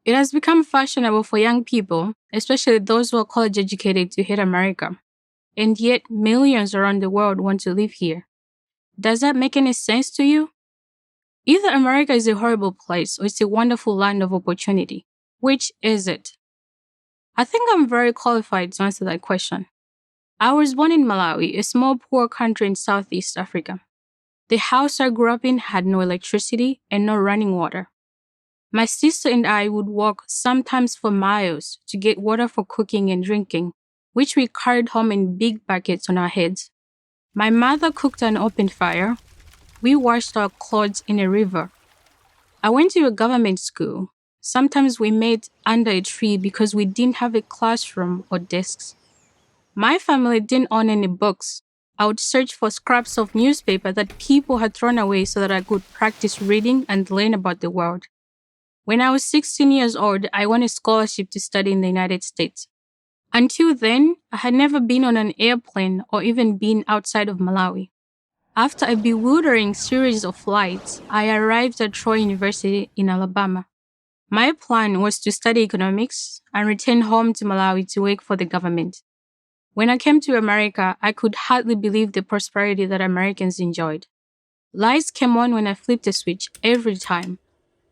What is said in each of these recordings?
It has become fashionable for young people, especially those who are college educated, to hate America. And yet, millions around the world want to live here. Does that make any sense to you? Either America is a horrible place or it's a wonderful land of opportunity. Which is it? I think I'm very qualified to answer that question. I was born in Malawi, a small poor country in Southeast Africa. The house I grew up in had no electricity and no running water. My sister and I would walk sometimes for miles to get water for cooking and drinking, which we carried home in big buckets on our heads. My mother cooked an open fire. We washed our clothes in a river. I went to a government school. Sometimes we met under a tree because we didn't have a classroom or desks. My family didn't own any books. I would search for scraps of newspaper that people had thrown away so that I could practice reading and learn about the world. When I was 16 years old, I won a scholarship to study in the United States. Until then, I had never been on an airplane or even been outside of Malawi. After a bewildering series of flights, I arrived at Troy University in Alabama. My plan was to study economics and return home to Malawi to work for the government. When I came to America, I could hardly believe the prosperity that Americans enjoyed. Lights came on when I flipped a switch every time.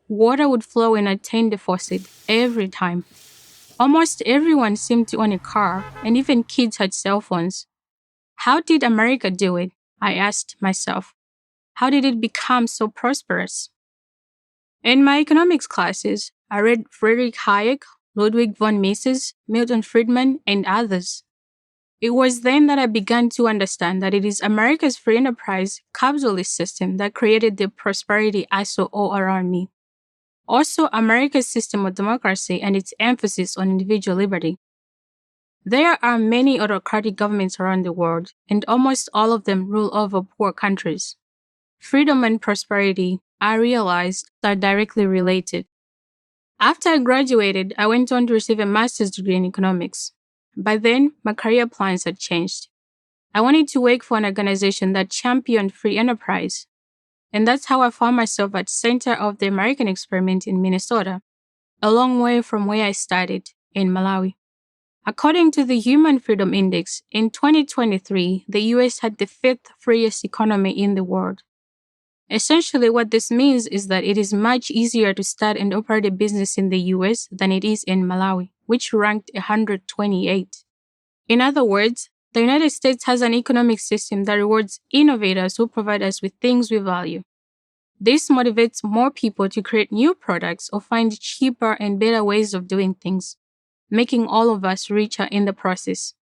Water would flow when I turned the faucet every time. Almost everyone seemed to own a car, and even kids had cell phones. How did America do it? I asked myself. How did it become so prosperous? In my economics classes, I read Friedrich Hayek, Ludwig von Mises, Milton Friedman, and others. It was then that I began to understand that it is America's free enterprise capitalist system that created the prosperity I saw all around me. Also, America's system of democracy and its emphasis on individual liberty. There are many autocratic governments around the world, and almost all of them rule over poor countries. Freedom and prosperity, I realized, are directly related. After I graduated, I went on to receive a master's degree in economics. By then, my career plans had changed. I wanted to work for an organization that championed free enterprise. And that's how I found myself at center of the American experiment in Minnesota, a long way from where I started, in Malawi. According to the Human Freedom Index, in 2023, the US had the fifth freest economy in the world. Essentially, what this means is that it is much easier to start and operate a business in the US than it is in Malawi, which ranked 128. In other words, the United States has an economic system that rewards innovators who provide us with things we value. This motivates more people to create new products or find cheaper and better ways of doing things, making all of us richer in the process.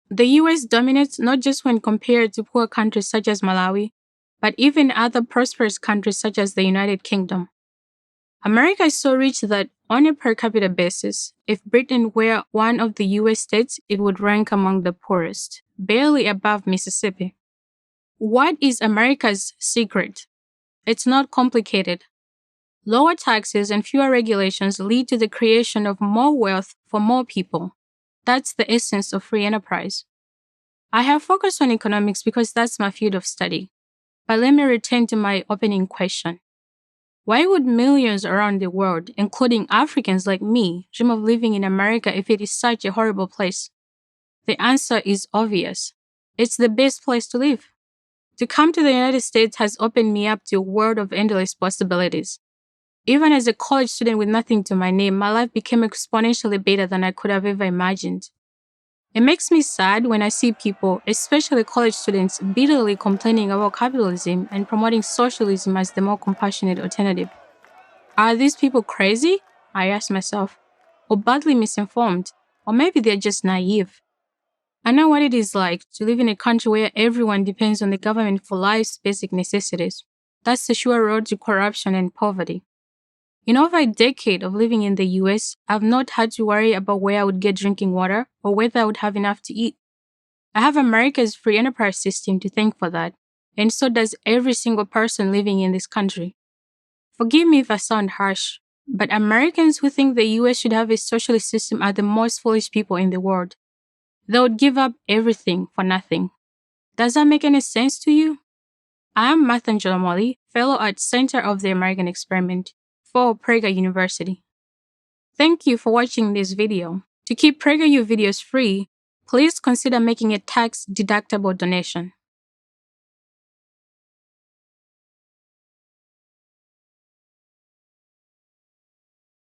The US dominates not just when compared to poor countries such as Malawi, but even other prosperous countries such as the United Kingdom. America is so rich that on a per capita basis, if Britain were one of the US states, it would rank among the poorest, barely above Mississippi. What is America's secret? It's not complicated. Lower taxes and fewer regulations lead to the creation of more wealth for more people. That's the essence of free enterprise. I have focused on economics because that's my field of study. But let me return to my opening question. Why would millions around the world, including Africans like me, dream of living in America if it is such a horrible place? The answer is obvious. It's the best place to live. To come to the United States has opened me up to a world of endless possibilities. Even as a college student with nothing to my name, my life became exponentially better than I could have ever imagined. It makes me sad when I see people, especially college students, bitterly complaining about capitalism and promoting socialism as the more compassionate alternative. Are these people crazy? I ask myself. Or badly misinformed? Or maybe they're just naive. I know what it is like to live in a country where everyone depends on the government for life's basic necessities. That's the sure road to corruption and poverty. In over a decade of living in the US, I've not had to worry about where I would get drinking water or whether I would have enough to eat. I have America's free enterprise system to thank for that, and so does every single person living in this country. Forgive me if I sound harsh, but Americans who think the US should have a socialist system are the most foolish people in the world. They would give up everything for nothing. Does that make any sense to you? I am Mathangela Molly, fellow at Center of the American Experiment for Prager University. Thank you for watching this video. To keep PragerU videos free, please consider making a tax-deductible donation.